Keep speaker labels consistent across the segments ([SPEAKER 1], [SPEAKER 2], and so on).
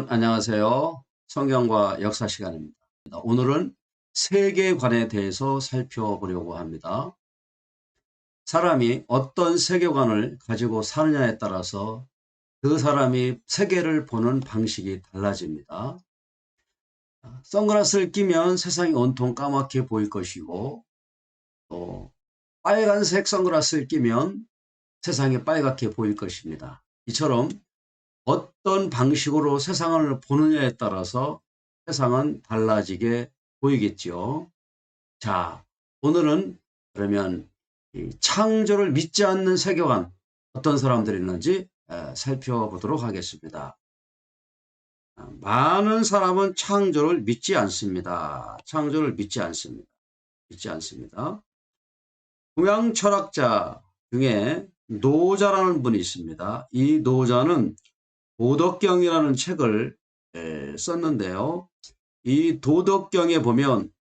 [SPEAKER 1] 여러분 안녕하세요. 성경과 역사 시간입니다. 오늘은 세계관에 대해서 살펴보려고 합니다. 사람이 어떤 세계관을 가지고 사느냐에 따라서 그 사람이 세계를 보는 방식이 달라집니다. 선글라스를 끼면 세상이 온통 까맣게 보일 것이고, 또 빨간색 선글라스를 끼면 세상이 빨갛게 보일 것입니다. 이처럼 어떤 방식으로 세상을 보느냐에 따라서 세상은 달라지게 보이겠죠. 자, 오늘은 그러면 이 창조를 믿지 않는 세계관, 어떤 사람들이 있는지 살펴보도록 하겠습니다. 많은 사람은 창조를 믿지 않습니다. 창조를 믿지 않습니다. 믿지 않습니다. 동양 철학자 중에 노자라는 분이 있습니다. 이 노자는 도덕경이라는 책을 썼는데요. 이 도덕경에 보면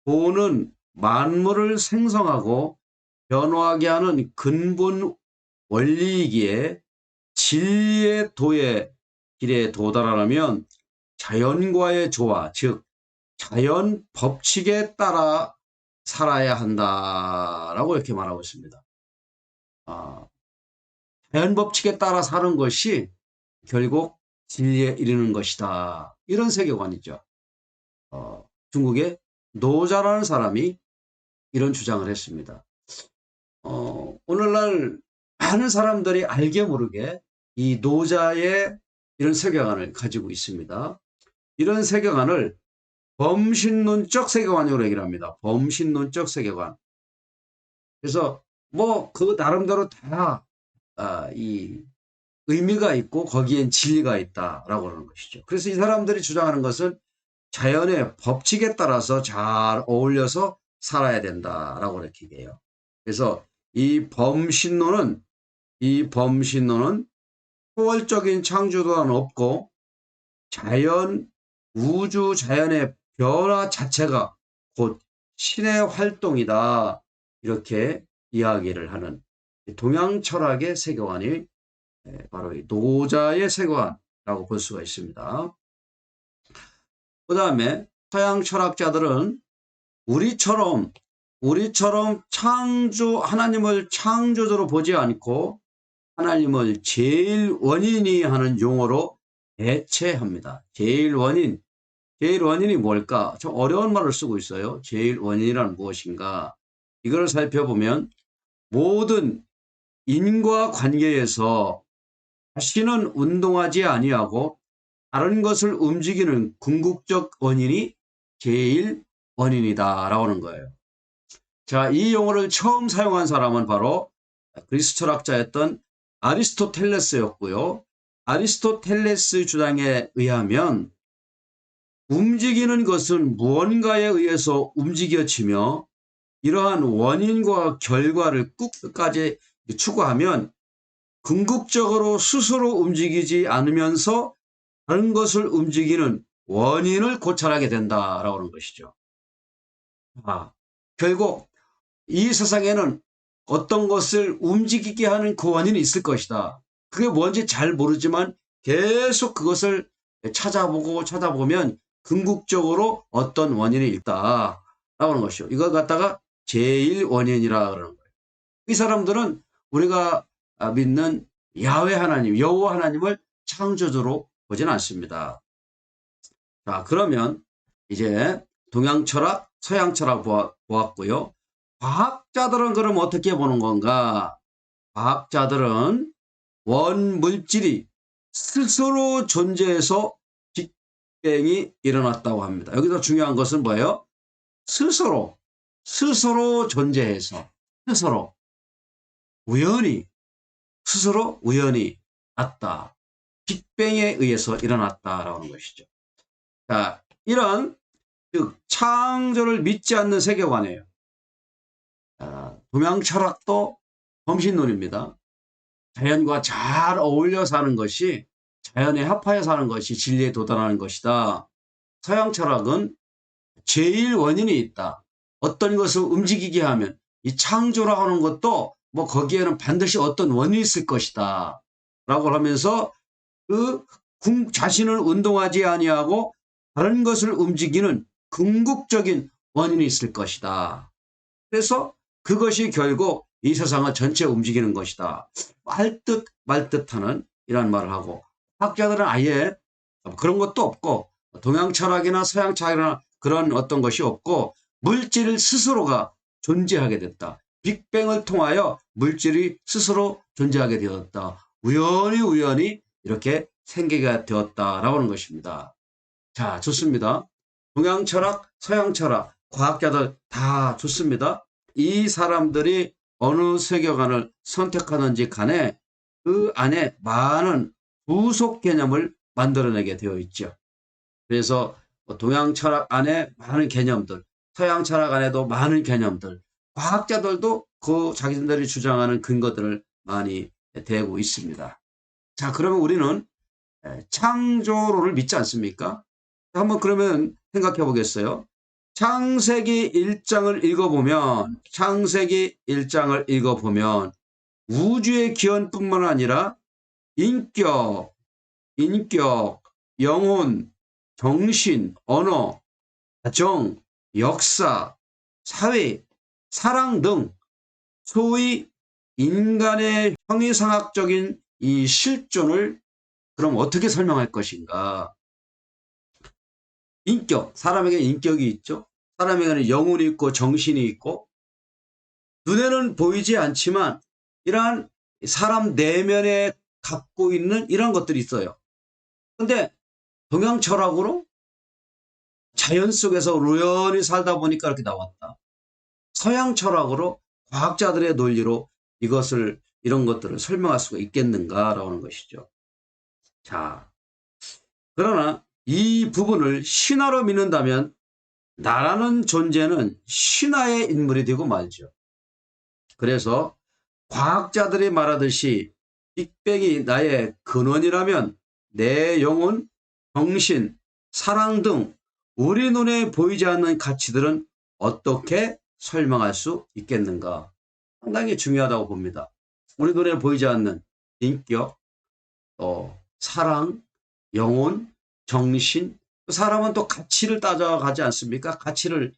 [SPEAKER 1] 도는 만물을 생성하고 변화하게 하는 근본 원리이기에 진리의 도의 길에 도달하려면 자연과의 조화, 즉 자연 법칙에 따라 살아야 한다라고 이렇게 말하고 있습니다. 자연 법칙에 따라 사는 것이 결국 진리에 이르는 것이다. 이런 세계관이죠. 중국의 노자라는 사람이 이런 주장을 했습니다. 오늘날 많은 사람들이 알게 모르게 이 노자의 이런 세계관을 가지고 있습니다. 이런 세계관을 범신론적 세계관이라고 얘기를 합니다. 범신론적 세계관. 그래서 뭐 그 나름대로 다 이 의미가 있고 거기엔 진리가 있다라고 하는 것이죠. 그래서 이 사람들이 주장하는 것은 자연의 법칙에 따라서 잘 어울려서 살아야 된다라고 이렇게 얘기해요. 그래서 이 범신론은 초월적인 창조도는 없고 우주 자연의 변화 자체가 곧 신의 활동이다. 이렇게 이야기를 하는 동양 철학의 세계관이 바로 이 노자의 세계관이라고 볼 수가 있습니다. 그 다음에 서양 철학자들은 우리처럼 하나님을 창조주로 보지 않고 하나님을 제일 원인이 하는 용어로 대체합니다. 제일 원인이 뭘까? 좀 어려운 말을 쓰고 있어요. 제일 원인이란 무엇인가? 이걸 살펴보면 모든 인과관계에서 다시는 운동하지 아니하고 다른 것을 움직이는 궁극적 원인이 제일 원인이다라고 하는 거예요. 자, 이 용어를 처음 사용한 사람은 바로 그리스 철학자였던 아리스토텔레스였고요. 아리스토텔레스 주장에 의하면 움직이는 것은 무언가에 의해서 움직여지며 이러한 원인과 결과를 끝까지 추구하면 궁극적으로 스스로 움직이지 않으면서 다른 것을 움직이는 원인을 고찰하게 된다라고 하는 것이죠. 결국 이 세상에는 어떤 것을 움직이게 하는 그 원인이 있을 것이다. 그게 뭔지 잘 모르지만 계속 그것을 찾아보면 궁극적으로 어떤 원인이 있다라고 하는 것이죠. 이걸 갖다가 제일 원인이라 그러는 거예요. 이 사람들은 우리가 믿는 야훼 하나님, 여호와 하나님을 창조주로 보진 않습니다. 자, 그러면 이제 동양 철학, 서양 철학 보았고요. 과학자들은 그럼 어떻게 보는 건가? 과학자들은 원물질이 스스로 존재해서 빅뱅이 일어났다고 합니다. 여기서 중요한 것은 뭐예요? 스스로 존재해서 스스로 우연히 났다. 빅뱅에 의해서 일어났다라고 하는 것이죠. 자, 이런 즉 창조를 믿지 않는 세계관이에요. 동양 철학도 범신론입니다. 자연과 잘 어울려 사는 것이, 자연에 합하여 사는 것이 진리에 도달하는 것이다. 서양 철학은 제일 원인이 있다. 어떤 것을 움직이게 하면 이 창조라고 하는 것도 뭐 거기에는 반드시 어떤 원인이 있을 것이다 라고 하면서 그 자신을 운동하지 아니하고 다른 것을 움직이는 궁극적인 원인이 있을 것이다. 그래서 그것이 결국 이 세상을 전체 움직이는 것이다. 할 듯 말 듯하는 이런 말을 하고, 학자들은 아예 그런 것도 없고 동양 철학이나 서양 철학이나 그런 어떤 것이 없고 물질 스스로가 존재하게 됐다. 빅뱅을 통하여 물질이 스스로 존재하게 되었다. 우연히 이렇게 생기게 되었다라고 하는 것입니다. 자, 좋습니다. 동양 철학, 서양 철학, 과학자들 다 좋습니다. 이 사람들이 어느 세계관을 선택하는지 간에 그 안에 많은 부속 개념을 만들어내게 되어 있죠. 그래서 동양 철학 안에 많은 개념들, 서양 철학 안에도 많은 개념들, 과학자들도 그 자기들이 주장하는 근거들을 많이 대고 있습니다. 자, 그러면 우리는 창조론을 믿지 않습니까? 한번 그러면 생각해 보겠어요. 창세기 1장을 읽어보면 우주의 기원뿐만 아니라 인격, 영혼, 정신, 언어, 가정, 역사, 사회, 사랑 등 소위 인간의 형이상학적인 이 실존을 그럼 어떻게 설명할 것인가? 인격, 사람에게 인격이 있죠. 사람에게는 영혼이 있고 정신이 있고 눈에는 보이지 않지만 이러한 사람 내면에 갖고 있는 이런 것들이 있어요. 근데 동양 철학으로 자연 속에서 우연히 살다 보니까 이렇게 나왔다. 서양 철학으로 과학자들의 논리로 이런 것들을 설명할 수가 있겠는가라고 하는 것이죠. 자, 그러나 이 부분을 신화로 믿는다면 나라는 존재는 신화의 인물이 되고 말죠. 그래서 과학자들이 말하듯이 빅뱅이 나의 근원이라면 내 영혼, 정신, 사랑 등 우리 눈에 보이지 않는 가치들은 어떻게 설명할 수 있겠는가? 상당히 중요하다고 봅니다. 우리 눈에 보이지 않는 인격, 사랑, 영혼, 정신, 사람은 또 가치를 따져가지 않습니까? 가치를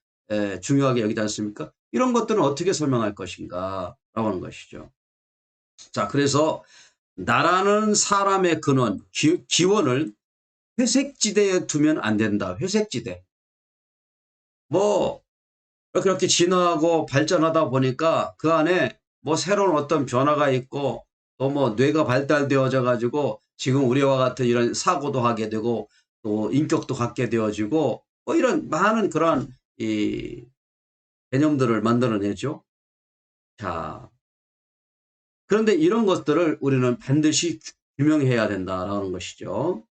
[SPEAKER 1] 중요하게 여기지 않습니까? 이런 것들은 어떻게 설명할 것인가? 라고 하는 것이죠. 자, 그래서 나라는 사람의 근원, 기원을 회색지대에 두면 안 된다. 회색지대. 뭐 그렇게 진화하고 발전하다 보니까 그 안에 뭐 새로운 어떤 변화가 있고 또 뭐 뇌가 발달되어져 가지고 지금 우리와 같은 이런 사고도 하게 되고 또 인격도 갖게 되어지고 뭐 이런 많은 그러한 이 개념들을 만들어내죠. 자, 그런데 이런 것들을 우리는 반드시 규명해야 된다라는 것이죠.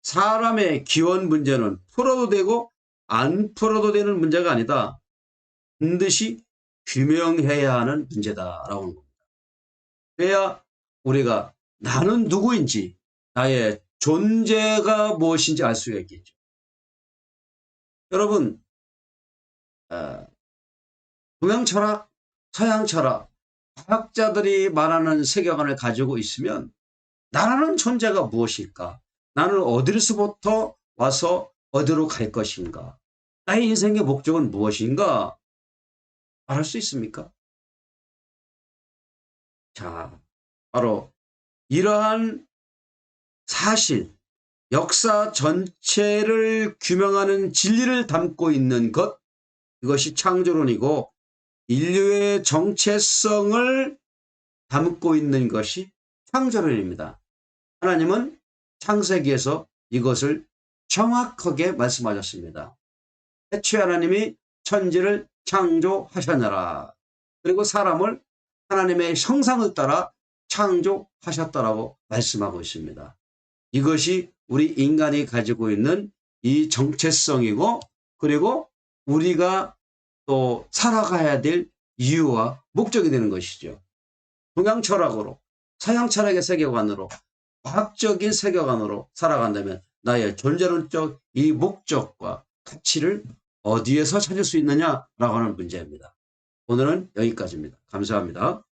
[SPEAKER 1] 사람의 기원 문제는 풀어도 되고 안 풀어도 되는 문제가 아니다. 반드시 규명해야 하는 문제다라고 하는 겁니다. 그래야 우리가 나는 누구인지 나의 존재가 무엇인지 알 수가 있겠죠. 여러분, 동양 철학, 서양 철학, 과학자들이 말하는 세계관을 가지고 있으면 나라는 존재가 무엇일까? 나는 어디서부터 와서 어디로 갈 것인가? 나의 인생의 목적은 무엇인가? 말할 수 있습니까? 자, 바로 이러한 사실, 역사 전체를 규명하는 진리를 담고 있는 것, 이것이 창조론이고 인류의 정체성을 담고 있는 것이 창조론입니다. 하나님은 창세기에서 이것을 정확하게 말씀하셨습니다. 태초에 하나님이 천지를 창조하셨느라. 그리고 사람을 하나님의 형상을 따라 창조하셨다라고 말씀하고 있습니다. 이것이 우리 인간이 가지고 있는 이 정체성이고 그리고 우리가 또 살아가야 될 이유와 목적이 되는 것이죠. 동양 철학으로, 서양 철학의 세계관으로, 과학적인 세계관으로 살아간다면 나의 존재론적 이 목적과 가치를 어디에서 찾을 수 있느냐라고 하는 문제입니다. 오늘은 여기까지입니다. 감사합니다.